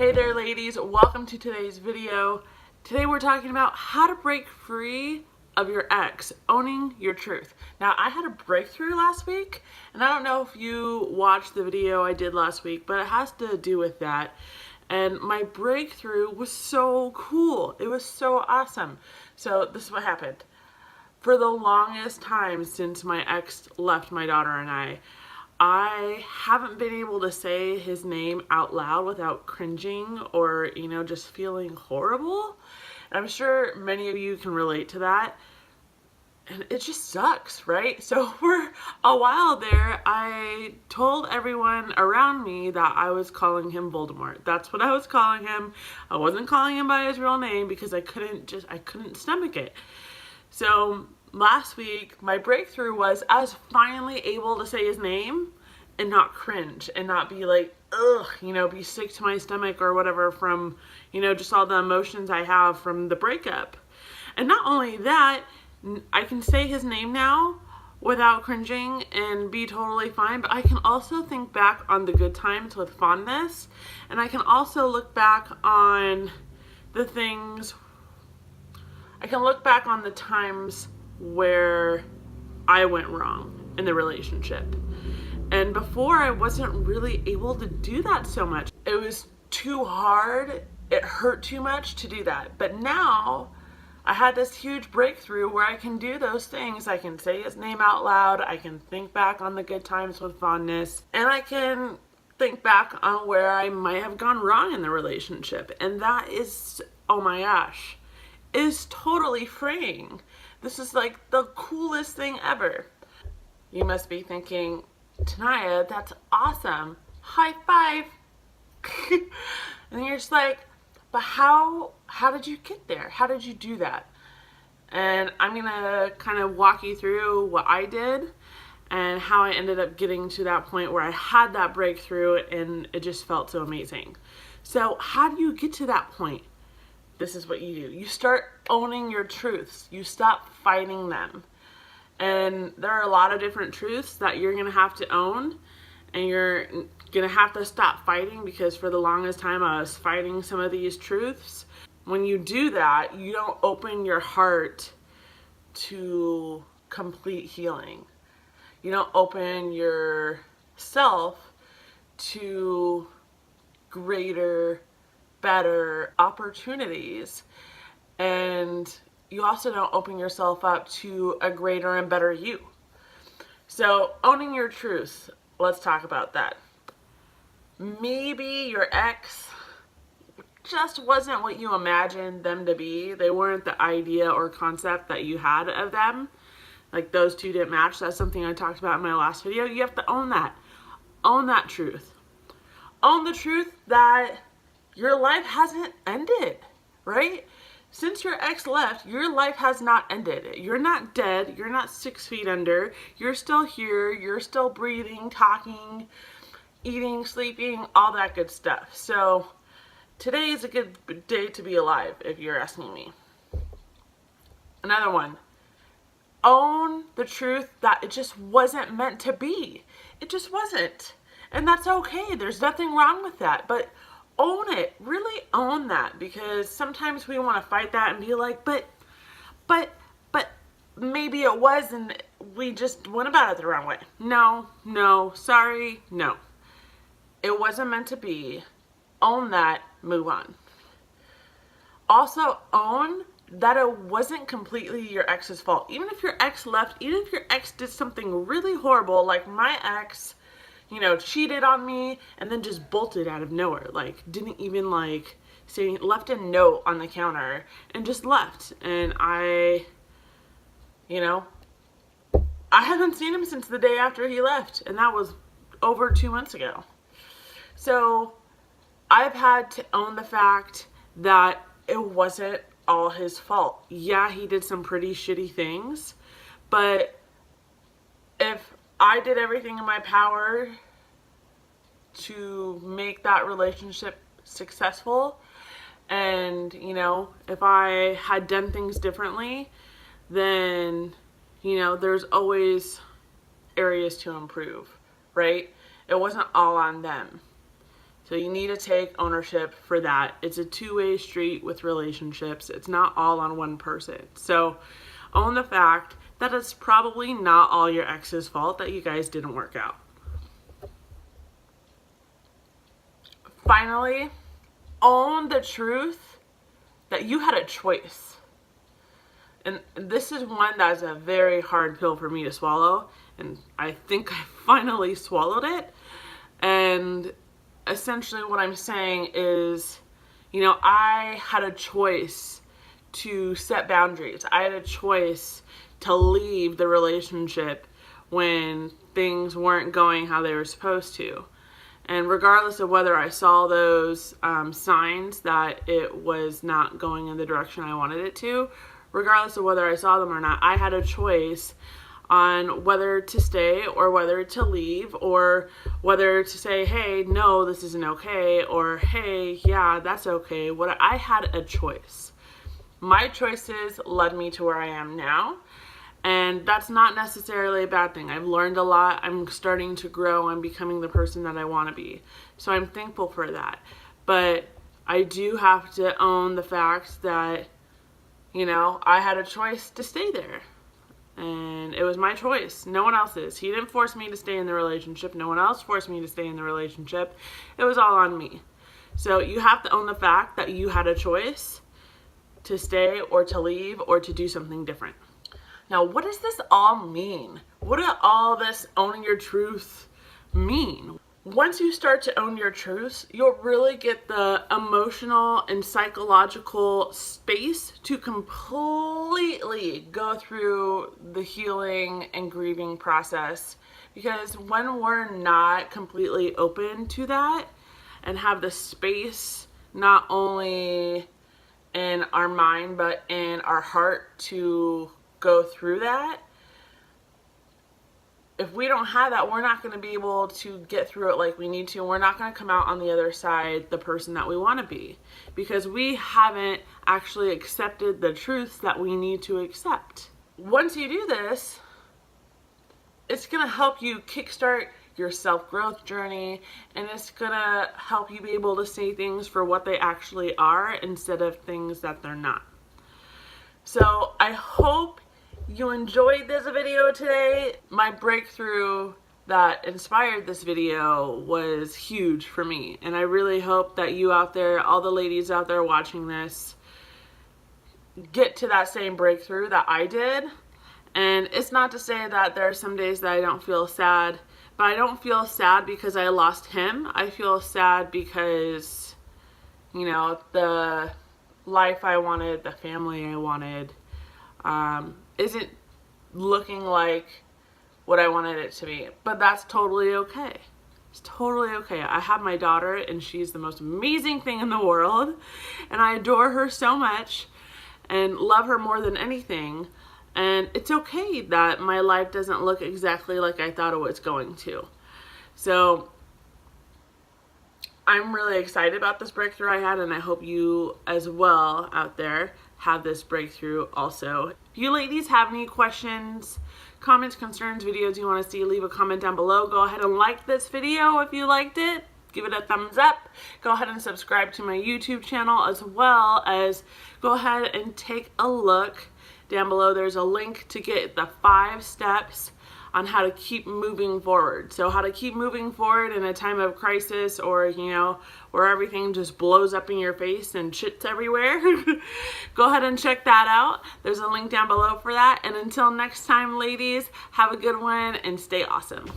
Hey there ladies, welcome to today's video. Today we're talking about how to break free of your ex, owning your truth. Now I had a breakthrough last week, and I don't know if you watched the video I did last week, but it has to do with that. And my breakthrough was so cool. It was so awesome. So this is what happened. For the longest time since my ex left my daughter and I haven't been able to say his name out loud without cringing or, just feeling horrible. And I'm sure many of you can relate to that. And it just sucks, right? So for a while there, I told everyone around me that I was calling him Voldemort. That's what I was calling him. I wasn't calling him by his real name because I couldn't stomach it. So last week, my breakthrough was I was finally able to say his name and not cringe and not be like, ugh, be sick to my stomach or whatever from, just all the emotions I have from the breakup. And not only that, I can say his name now without cringing and be totally fine, but I can also think back on the good times with fondness, and I can also look back on the things, I can look back on the times where I went wrong in the relationship. And before, I wasn't really able to do that so much. It was too hard, it hurt too much to do that. But now, I had this huge breakthrough where I can do those things. I can say his name out loud, I can think back on the good times with fondness, and I can think back on where I might have gone wrong in the relationship. And that is, oh my gosh, is totally freeing. This is like the coolest thing ever. You must be thinking, Tanaya, that's awesome. High five. And you're just like, but how did you get there? How did you do that? And I'm gonna kind of walk you through what I did and how I ended up getting to that point where I had that breakthrough and it just felt so amazing. So how do you get to that point? This is what you do. You start owning your truths. You stop fighting them. And there are a lot of different truths that you're going to have to own. And you're going to have to stop fighting, because for the longest time I was fighting some of these truths. When you do that, you don't open your heart to complete healing. You don't open yourself to greater, better opportunities, and you also don't open yourself up to a greater and better you. So owning your truth, let's talk about that. Maybe your ex just wasn't what you imagined them to be. They weren't the idea or concept that you had of them. Like, those two didn't match. That's something I talked about in my last video. You have to own that. Own that truth. Own the truth that your life hasn't ended, right? Since your ex left, your life has not ended. You're not dead. You're not 6 feet under. You're still here. You're still breathing, talking, eating, sleeping, all that good stuff. So today is a good day to be alive, if you're asking me. Another one. Own the truth that it just wasn't meant to be. It just wasn't. And that's okay. There's nothing wrong with that. But own it. Really own that, because sometimes we want to fight that and be like, but maybe it was and we just went about it the wrong way. No, sorry, no. It wasn't meant to be. Own that, move on. Also own that it wasn't completely your ex's fault. Even if your ex left, even if your ex did something really horrible, like my ex, cheated on me and then just bolted out of nowhere. Like, didn't even say, left a note on the counter and just left. And I haven't seen him since the day after he left. And that was over 2 months ago. So I've had to own the fact that it wasn't all his fault. Yeah, he did some pretty shitty things, but if I did everything in my power to make that relationship successful, and if I had done things differently, then there's always areas to improve, right? It wasn't all on them. So you need to take ownership for that. It's a two-way street with relationships. It's not all on one person. So own the fact that it's probably not all your ex's fault that you guys didn't work out. Finally, own the truth that you had a choice. And this is one that is a very hard pill for me to swallow. And I think I finally swallowed it. And essentially what I'm saying is, you know, I had a choice to set boundaries. I had a choice to leave the relationship when things weren't going how they were supposed to. And regardless of whether I saw those signs that it was not going in the direction I wanted it to, regardless of whether I saw them or not, I had a choice on whether to stay or whether to leave, or whether to say, hey, no, this isn't okay, or hey, yeah, that's okay. I had a choice. My choices led me to where I am now. And that's not necessarily a bad thing. I've learned a lot. I'm starting to grow. I'm becoming the person that I want to be. So I'm thankful for that. But I do have to own the fact that, you know, I had a choice to stay there. And it was my choice. No one else's. He didn't force me to stay in the relationship. No one else forced me to stay in the relationship. It was all on me. So you have to own the fact that you had a choice to stay or to leave or to do something different. Now, what does this all mean? What does all this owning your truth mean? Once you start to own your truths, you'll really get the emotional and psychological space to completely go through the healing and grieving process. Because when we're not completely open to that and have the space not only in our mind but in our heart to go through that, if we don't have that, we're not going to be able to get through it like we need to. We're not going to come out on the other side the person that we want to be, because we haven't actually accepted the truths that we need to accept. Once you do this, it's going to help you kickstart your self-growth journey, and it's going to help you be able to say things for what they actually are instead of things that they're not. So I hope you enjoyed this video today. My breakthrough that inspired this video was huge for me, and I really hope that you out there, all the ladies out there watching this, get to that same breakthrough that I did. And it's not to say that there are some days that I don't feel sad, but I don't feel sad because I lost him. I feel sad because, you know, the life I wanted, the family I wanted, isn't looking like what I wanted it to be. But that's totally okay. It's totally okay. I have my daughter, and she's the most amazing thing in the world, and I adore her so much and love her more than anything. And it's okay that my life doesn't look exactly like I thought it was going to. So I'm really excited about this breakthrough I had, and I hope you as well out there have this breakthrough also. If you ladies have any questions, comments, concerns, videos you want to see, leave a comment down below. Go ahead and like this video if you liked it. Give it a thumbs up. Go ahead and subscribe to my YouTube channel, as well as go ahead and take a look down below. There's a link to get the 5 steps on how to keep moving forward. So how to keep moving forward in a time of crisis, or, you know, where everything just blows up in your face and shit's everywhere. Go ahead and check that out. There's a link down below for that. And until next time, ladies, have a good one and stay awesome.